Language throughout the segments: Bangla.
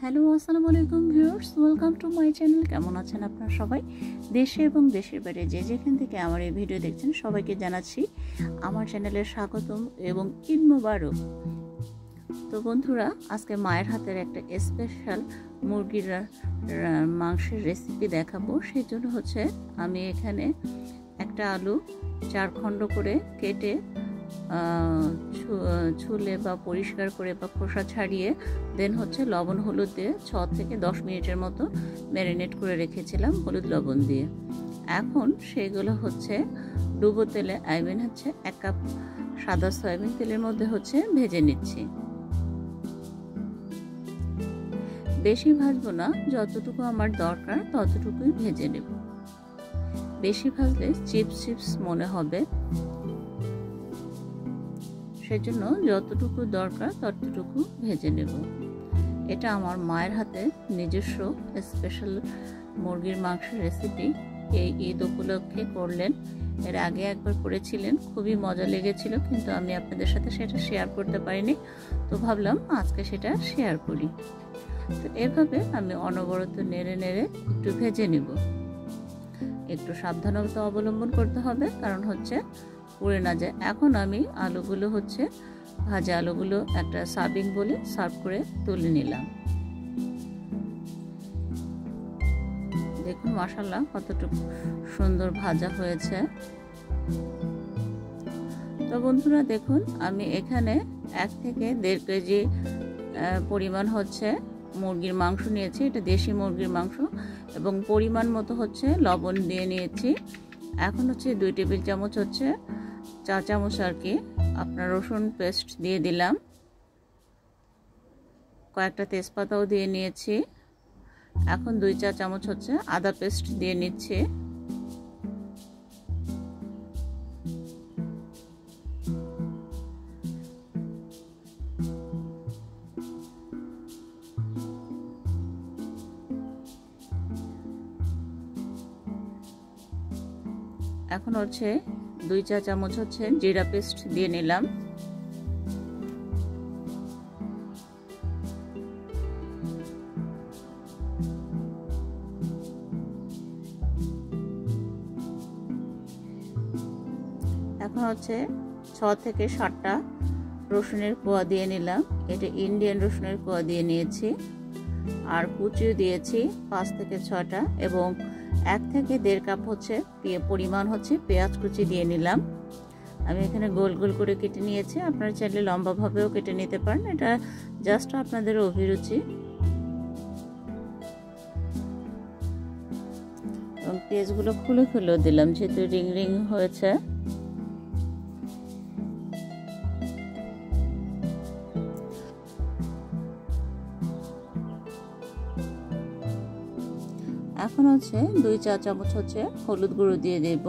হ্যালো, আসসালামু আলাইকুম viewers, welcome to my channel. কেমন আছেন আপনারা সবাই? দেশে এবং দেশের বাইরে যে যেখান থেকে আমার এই ভিডিও দেখছেন সবাইকে জানাচ্ছি আমার চ্যানেলে স্বাগতম এবং ঈদ মোবারক। তো বন্ধুরা, আজকে মায়ের হাতের একটা স্পেশাল মুরগির মাংসের রেসিপি দেখাবো। সেই জন্য আমি এখানে একটা আলু 4 খণ্ড করে কেটে ছুলে বা পরিষ্কার করে বা খোসা ছাড়িয়ে দেন লবণ হলুদ দিয়ে 6 থেকে 10 মিনিটের মতো ম্যারিনেট করে রেখেছিলাম হলুদ লবণ দিয়ে। এখন সেগুলো ডুবো তেলে 1 কাপ সাদা সয়াবিন তেলের মধ্যে ভেজে নিচ্ছি। বেশি ভাজবো না, যতটুকু আমার দরকার ততটুকুই ভেজে নেব। বেশি ভাজলে চিপস মনে হবে, সেজন্য যতটুকু দরকার ততটুকু ভেজে নেব। এটা আমার মায়ের হাতে নিজস্ব স্পেশাল মুরগির মাংসের রেসিপি। এই ঈদ উপলক্ষে করলেন, এর আগে একবার করেছিলেন, খুবই মজা লেগেছিল, কিন্তু আমি আপনাদের সাথে সেটা শেয়ার করতে পারিনি। তো ভাবলাম আজকে সেটা শেয়ার করি। তো এভাবে আমি অনবরত নেড়ে নেড়ে একটু ভেজে নিব। একটু সাবধানতা অবলম্বন করতে হবে, কারণ পুড়ে না যায়। এখন আমি আলুগুলো ভাজা আলুগুলো একটা সার্ভিং বলে সার্ভ করে তুলে নিলাম। দেখুন মাশাআল্লাহ কতটুকু সুন্দর ভাজা হয়েছে। তো বন্ধুরা দেখুন, আমি এখানে 1 থেকে 1.5 কেজি পরিমাণ মুরগির মাংস নিয়েছি। এটা দেশি মুরগির মাংস এবং পরিমাণ মতো লবণ দিয়ে নিয়েছি। এখন 2 টেবিল চামচ চা চামচ আপনার রসুন পেস্ট দিয়ে দিলাম। কয়েকটা তেজপাতাও দিয়ে নিয়েছি। এখন 2 চা চামচ আদা পেস্ট দিয়ে নিচ্ছি। এখন 2 চা চামচ জিরা পেস্ট দিয়ে নিলাম। এখন 6 থেকে 7টা রসুনের কোয়া দিয়ে নিলাম। এটা ইন্ডিয়ান রসুনের কোয়া দিয়ে নিয়েছি, আর কুচিও দিয়েছি 5 থেকে 6টা, এবং 1 থেকে 1.5 কাপ পরিমাণ পেঁয়াজ কুচি দিয়ে নিলাম। আমি এখানে গোল গোল করে কেটে নিয়েছি, আপনারা চাইলে লম্বাভাবেও কেটে নিতে পারেন, এটা জাস্ট আপনাদের অভিরুচি। এবং পেঁয়াজগুলো খুলে দিলাম, যেহেতু রিং রিং হয়েছে। এখন 2 চা চামচ হলুদ গুঁড়ো দিয়ে দেব।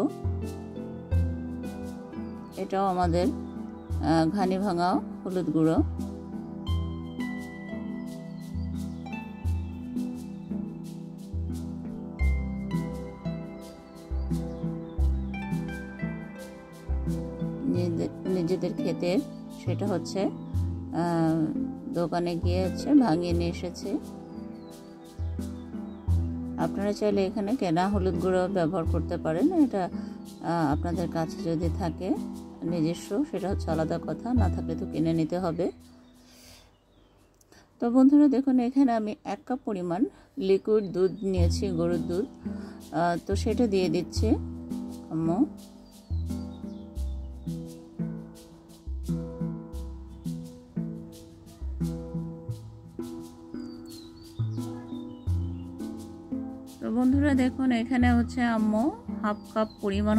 এটাও আমাদের ঘানি ভাঙা হলুদ গুঁড়ো। নিজেদের ক্ষেতের, সেটা দোকানে গিয়ে ভাঙিয়ে নিয়ে এসেছে। আপনারা চাইলে এখানে কেনা হলুদ গুঁড়ো ব্যবহার করতে পারেন, এটা আপনাদের কাছে যদি থাকে নিজস্ব, সেটা আলাদা কথা, না থাকলে তো কিনে নিতে হবে। তো বন্ধুরা দেখুন, এখানে আমি 1 কাপ পরিমাণ লিকুইড দুধ নিয়েছি, গরুর দুধ। তো সেটা দিয়ে দিচ্ছি আম্মু। তো বন্ধুরা দেখুন, এখানে আম্মু 1/2 কাপ পরিমাণ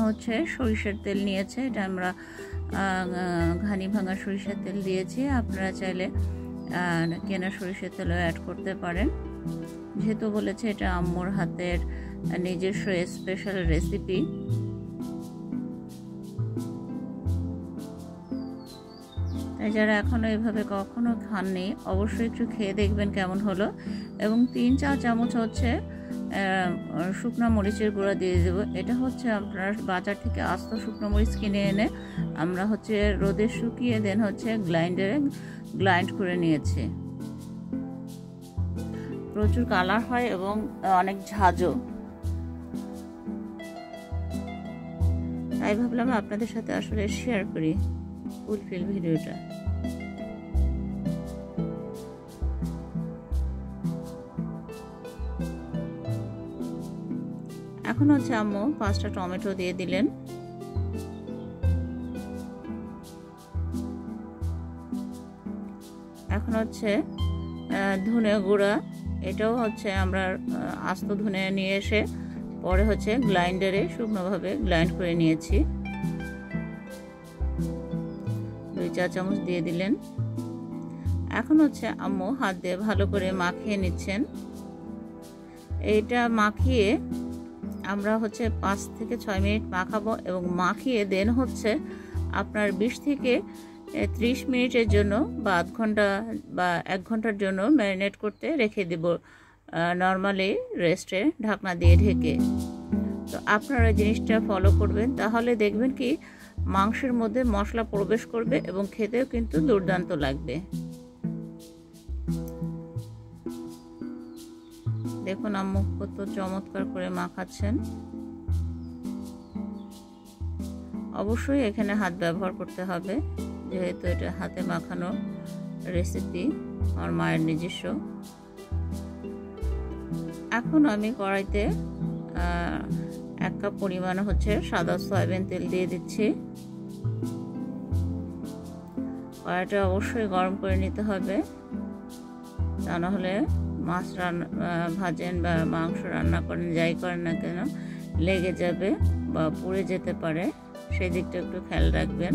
সরিষার তেল নিয়েছে। এটা আমরা ঘানি ভাঙা সরিষার তেল দিয়েছি। আপনারা চাইলে কেনা সরিষার তেলও অ্যাড করতে পারেন, যেহেতু বলেছে এটা আম্মুর হাতের নিজস্ব স্পেশাল রেসিপি। তাই যারা এখনো এভাবে কখনো খাননি, অবশ্যই একটু খেয়ে দেখবেন কেমন হলো। এবং 3 চা চামচ শুকনো মরিচের গুঁড়া দিয়ে দেব। এটা আপনার বাজার থেকে আস্ত শুকনো মরিচ কিনে এনে আমরা রোদে শুকিয়ে দেন গ্রাইন্ডারে গ্রাইন্ড করে নিয়েছি। প্রচুর কালার হয় এবং অনেক ঝাঁঝও। তাই ভাবলাম আপনাদের সাথে আসলে শেয়ার করি ফুলফিল ভিডিওটা। এখন হচ্ছে আম্মু 5টা টমেটো দিয়ে দিলেন। এখন হচ্ছে ধনে গুঁড়া, এটাও হচ্ছে আমরা আস্ত ধনে নিয়ে এসে পরে হচ্ছে গ্রাইন্ডারে শুকনোভাবে গ্রাইন্ড করে নিয়েছি। 2 চা চামচ দিয়ে দিলেন। এখন হচ্ছে আম্মু হাত দিয়ে ভালো করে মাখিয়ে নিচ্ছেন। এইটা মাখিয়ে আমরা হচ্ছে 5 থেকে 6 মিনিট মাখাবো এবং মাখিয়ে দেন হচ্ছে আপনার 20 থেকে 30 মিনিটের জন্য বা আধ ঘন্টা বা 1 ঘন্টার জন্য ম্যারিনেট করতে রেখে দেব নর্মালি রেস্টে ঢাকনা দিয়ে ঢেকে। তো আপনারা জিনিসটা ফলো করবেন, তাহলে দেখবেন কি মাংসের মধ্যে মশলা প্রবেশ করবে এবং খেতেও কিন্তু দুর্দান্ত লাগবে। দেখুন আম্মু কত চমৎকার করে মাখাচ্ছেন। অবশ্যই এখানে হাত ব্যবহার করতে হবে, যেহেতু এটা হাতে মাখানো রেসিপি, আমার মায়ের নিজস্ব। এখন আমি কড়াইতে 1 কাপ পরিমাণ হচ্ছে সাদা সয়াবিন তেল দিয়ে দিচ্ছি। কড়াইটা অবশ্যই গরম করে নিতে হবে, তা না হলে মাছ ভাজেন বা মাংস রান্না করেন, যাই করেন না কেন লেগে যাবে বা পুড়ে যেতে পারে, সেই দিকটা একটু খেয়াল রাখবেন।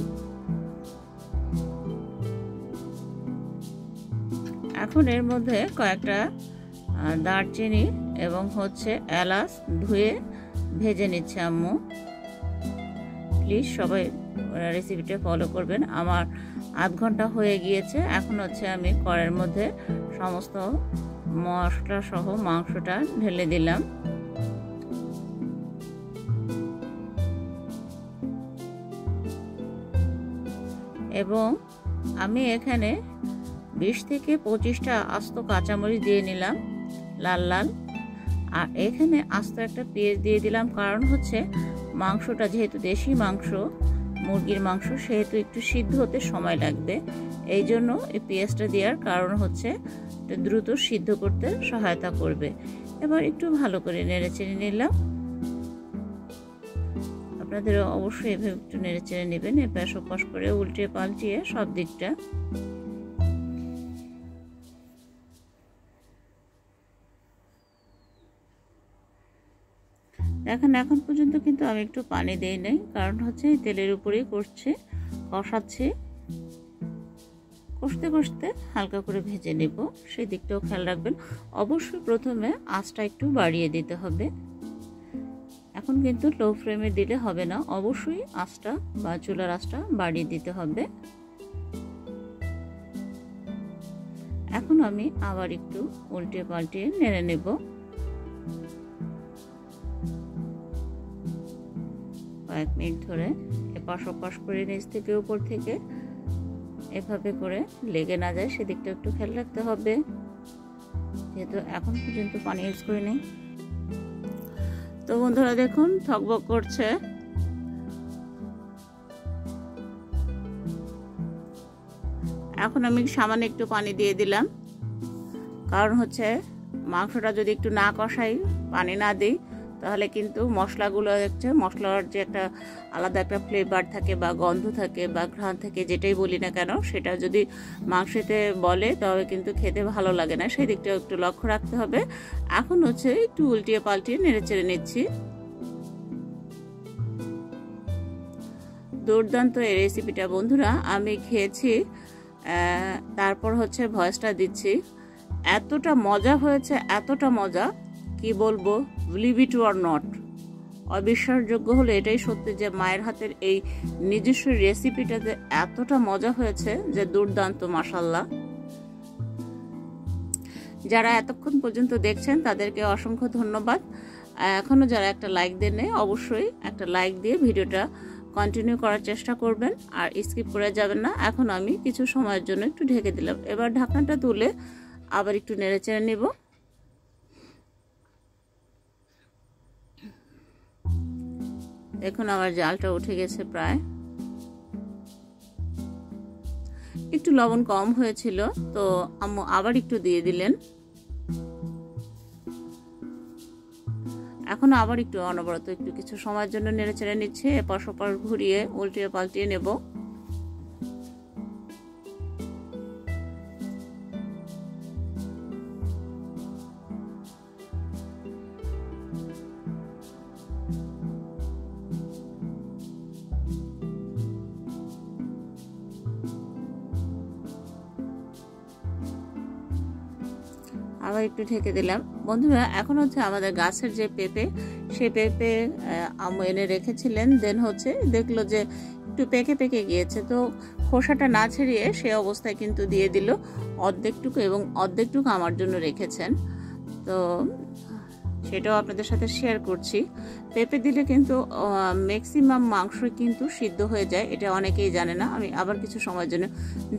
এখন এর মধ্যে কয়েকটা দারচিনি এবং হচ্ছে এলাচ ধুয়ে ভেজে নিচ্ছে আম্মু। প্লিজ সবাই রেসিপিটা ফলো করবেন। আমার আধ ঘন্টা হয়ে গিয়েছে। এখন হচ্ছে আমি কড়াইয়ের মধ্যে সমস্ত মশলা সহ মাংসটা ঢেলে দিলাম। এবং আমি এখানে 20 থেকে 25টা আস্ত কাঁচামরিচ দিয়ে নিলাম লাল লাল। আর এখানে আস্ত একটা পেঁয়াজ দিয়ে দিলাম, কারণ হচ্ছে মাংসটা যেহেতু দেশি মাংস, মুরগির মাংস, সেহেতু একটু সিদ্ধ হতে সময় লাগবে। এই জন্য এই পেঁয়াজটা দেওয়ার কারণ হচ্ছে দ্রুত সিদ্ধ করতে সহায়তা করবে। এবার একটু ভালো করে নেড়ে চেড়ে নিলাম। আপনাদের অবশ্যই এভাবে একটু নেড়ে চেড়ে নেবেন, এপাশ ওপাশ করে উল্টে পাল্টিয়ে সব দিকটা। দেখেন এখন পর্যন্ত কিন্তু আমি একটু পানি দেই নাই, কারণ হচ্ছে তেলের উপরেই কষাচ্ছি। কষতে কষতে হালকা করে ভেজে নেব, সেই দিকটাও খেয়াল রাখবেন। অবশ্যই প্রথমে আঁচটা একটু বাড়িয়ে দিতে হবে। এখন কিন্তু লো ফ্লেমে দিলে হবে না, অবশ্যই আঁচটা বা চুলার আঁচটা বাড়িয়ে দিতে হবে। এখন আমি আবার একটু উল্টে পাল্টিয়ে নেড়ে নেব। কয়েক মিনিট ধরে এপাশ ওপাশ করে নিচ থেকে উপর থেকে এভাবে করে লেগে না যায়, সেদিকটা একটু খেয়াল রাখতে হবে, যেহেতু এখন পর্যন্ত পানি ইউজ করিনি। তো বন্ধুরা দেখুন থকবক করছে। এখন আমি সামান্য একটু পানি দিয়ে দিলাম, কারণ হচ্ছে মাংসটা যদি একটু না কষাই, পানি না দিই, তাহলে কিন্তু মশলাগুলো হচ্ছে মশলার যে একটা আলাদা একটা ফ্লেভার থাকে বা গন্ধ থাকে বা ঘ্রাণ থাকে, যেটাই বলি না কেন, সেটা যদি মাংসতে বলে তবে কিন্তু খেতে ভালো লাগে না, সেই দিকটা একটু লক্ষ্য রাখতে হবে। এখন হচ্ছে একটু উল্টিয়ে পাল্টিয়ে নেড়ে চেড়ে নিচ্ছি। দুর্দান্ত এই রেসিপিটা বন্ধুরা, আমি খেয়েছি, তারপর হচ্ছে ভয়েসটা দিচ্ছি। এতটা মজা হয়েছে, এতটা মজা কি বলবো, বিলিভ ইট অর নট, অবিশ্বাসযোগ্য হলো এটাই সত্যি যে মায়ের হাতের এই নিজস্ব রেসিপিটাতে এতটা মজা হয়েছে যে দুর্দান্ত, মাশাআল্লাহ। যারা এতক্ষণ পর্যন্ত দেখছেন তাদেরকে অসংখ্য ধন্যবাদ। এখনো যারা একটা লাইক দেন, অবশ্যই একটা লাইক দিয়ে ভিডিওটা কন্টিনিউ করার চেষ্টা করবেন আর স্কিপ করে যাবেন না। এখন আমি কিছু সময়ের জন্য একটু ঢেকে দিলাম। এবার ঢাকনাটা তুলে আবার একটু নেড়ে চেড়ে নেব। দেখুন আমার জালটা উঠে গেছে প্রায়। একটু লবণ কম হয়েছিল, তো আম্মু আবার একটু দিয়ে দিলেন। এখন আবার একটু অনবরত একটু কিছু সময়ের জন্য নেড়েচেড়ে নিচ্ছে, এপাশ ওপাশ ঘুরিয়ে উল্টিয়ে পাল্টিয়ে নেব। আবার একটু ঢেকে দিলাম। বন্ধুরা, এখন হচ্ছে আমাদের গাছের যে পেঁপে, সেই পেঁপে আম্মু এনে রেখেছিলেন। দেন হচ্ছে দেখলো যে একটু পেকে পেকে গিয়েছে, তো খোসাটা না ছেড়িয়ে সে অবস্থায় কিন্তু দিয়ে দিল অর্ধেকটুকু, এবং অর্ধেকটুকু আমার জন্য রেখেছেন। তো সেটাও আপনাদের সাথে শেয়ার করছি। পেঁপে দিলে কিন্তু ম্যাক্সিমাম মাংস কিন্তু সিদ্ধ হয়ে যায়, এটা অনেকেই জানে না। আমি আবার কিছু সময়ের জন্য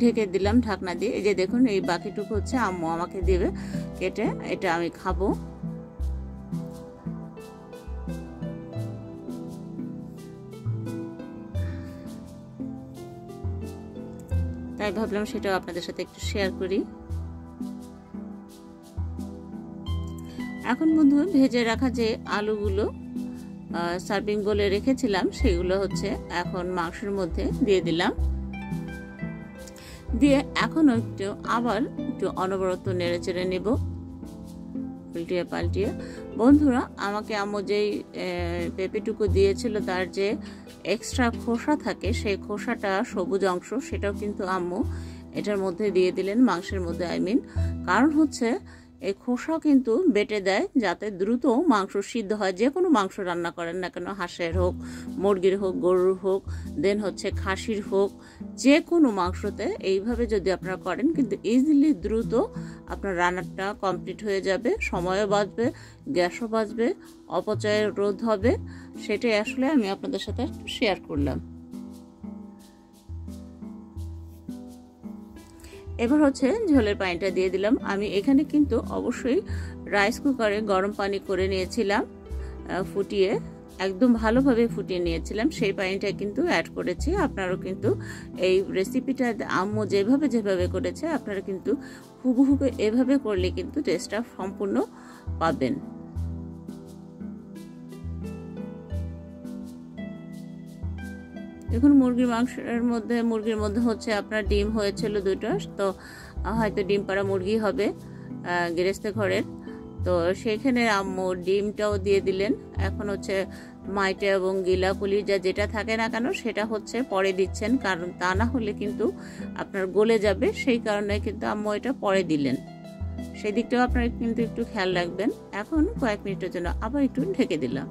ঢেকে দিলাম ঢাকনা দিয়ে। এই যে দেখুন, এই বাকিটুকু হচ্ছে আম্মু আমাকে দেবে কেটে, এটা আমি খাবো। তাই ভাবলাম সেটাও আপনাদের সাথে একটু শেয়ার করি। এখন বন্ধু, ভেজে রাখা যে আলুগুলো সার্ভিং বলে রেখেছিলাম, সেগুলো হচ্ছে এখন মাংসের মধ্যে দিয়ে দিলাম। দিয়ে এখন একটু আবার একটু অনবরত নেড়ে চেড়ে নেব, উল্টিয়ে পাল্টিয়ে। বন্ধুরা, আমাকে আম্মু যেই পেঁপেটুকু দিয়েছিল, তার যে এক্সট্রা খোসা থাকে, সেই খোসাটা সবুজ অংশ, সেটাও কিন্তু আম্মু এটার মধ্যে দিয়ে দিলেন, মাংসের মধ্যে কারণ হচ্ছে এই খোসা কিন্তু বেটে দেয় যাতে দ্রুত মাংস সিদ্ধ হয়। যে কোনো মাংস রান্না করেন না কেন, হাঁসের হোক, মুরগির হোক, গরুর হোক, দেন হচ্ছে খাসির হোক, যে কোনো মাংসতে এইভাবে যদি আপনারা করেন, কিন্তু ইজিলি দ্রুত আপনার রান্নাটা কমপ্লিট হয়ে যাবে, সময়ও বাঁচবে, গ্যাসও বাঁচবে, অপচয়ের রোধ হবে। সেটাই আসলে আমি আপনাদের সাথে একটু শেয়ার করলাম। এবার হচ্ছে ঝোলের পানিটা দিয়ে দিলাম। আমি এখানে কিন্তু অবশ্যই রাইস কুকারে গরম পানি করে নিয়েছিলাম, ফুটিয়ে একদম ভালোভাবে ফুটিয়ে নিয়েছিলাম, সেই পানিটা কিন্তু অ্যাড করেছি। আপনারাও কিন্তু এই রেসিপিটা আম্মু যেভাবে করেছে, আপনারা কিন্তু হুবহু এভাবে করলে কিন্তু টেস্টটা সম্পূর্ণ পাবেন। দেখুন, মুরগির মধ্যে হচ্ছে আপনার ডিম হয়েছিল দুটো, তো হয়তো ডিম পাড়া মুরগি হবে গেরেস্তে ঘরের, তো সেখানে আম্মু ডিমটাও দিয়ে দিলেন। এখন হচ্ছে মাইটা এবং গিলা কলিজা যেটা থাকে না কেন, সেটা হচ্ছে পরে দিচ্ছেন, কারণ তা না হলে কিন্তু আপনার গলে যাবে, সেই কারণে কিন্তু আম্মু এটা পরে দিলেন। সেই দিকটাও আপনারা কিন্তু একটু খেয়াল রাখবেন। এখন কয়েক মিনিটের জন্য আবার একটু ঢেকে দিলাম।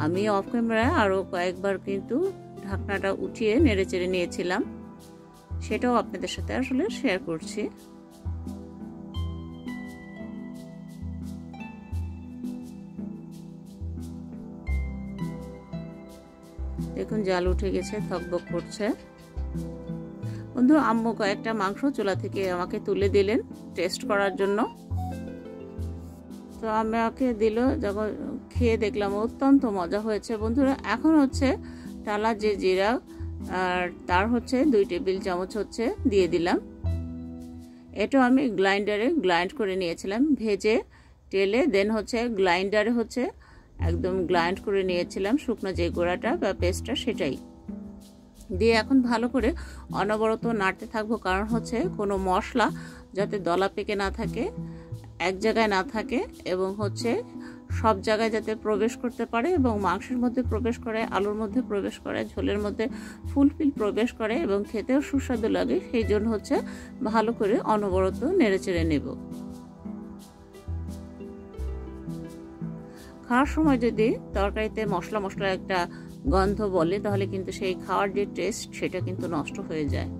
আমি অফ ক্যামেরায় আরও কয়েকবার কিন্তু ঢাকনাটা উঠিয়ে নেড়ে চেড়ে নিয়েছিলাম, সেটাও আপনাদের সাথে আসলে শেয়ার করছি। দেখুন, জাল উঠে গেছে, থকবক করছে। বন্ধু, আম্মু কয়েকটা মাংস চুলা থেকে আমাকে তুলে দিলেন টেস্ট করার জন্য। তো আমাকে দিল, যখন খেয়ে দেখলাম অত্যন্ত মজা হয়েছে। বন্ধুরা, এখন হচ্ছে টালা যে জিরা, আর তার হচ্ছে 2 টেবিল চামচ হচ্ছে দিয়ে দিলাম। এটা আমি গ্রাইন্ডারে গ্রাইন্ড করে নিয়েছিলাম, ভেজে তেলে, দেন হচ্ছে গ্রাইন্ডারে হচ্ছে একদম গ্রাইন্ড করে নিয়েছিলাম, শুকনো যে গুঁড়াটা বা পেস্টটা, সেটাই দিয়ে এখন ভালো করে অনবরত নাড়তে থাকবো। কারণ হচ্ছে কোনো মশলা যাতে দলা পেকে না থাকে, এক জায়গায় না থাকে, এবং হচ্ছে সব জায়গায় যাতে প্রবেশ করতে পারে, এবং মাংসের মধ্যে প্রবেশ করে, আলুর মধ্যে প্রবেশ করে, ঝোলের মধ্যে ফুলফিল প্রবেশ করে, এবং খেতেও সুস্বাদু লাগে। সেই জন্য হচ্ছে ভালো করে অনবরত নেড়েচেড়ে নেব। খাওয়ার সময় যদি তরকারিতে মশলা একটা গন্ধ বলে, তাহলে কিন্তু সেই খাওয়ার যে টেস্ট, সেটা কিন্তু নষ্ট হয়ে যায়।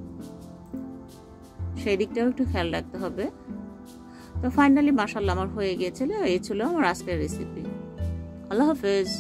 সেই দিকটাও একটু খেয়াল রাখতে হবে। তো ফাইনালি মাশাআল্লাহ আমার হয়ে গিয়েছিল। এই ছিল আমার আজকের রেসিপি। আল্লাহ হাফেজ।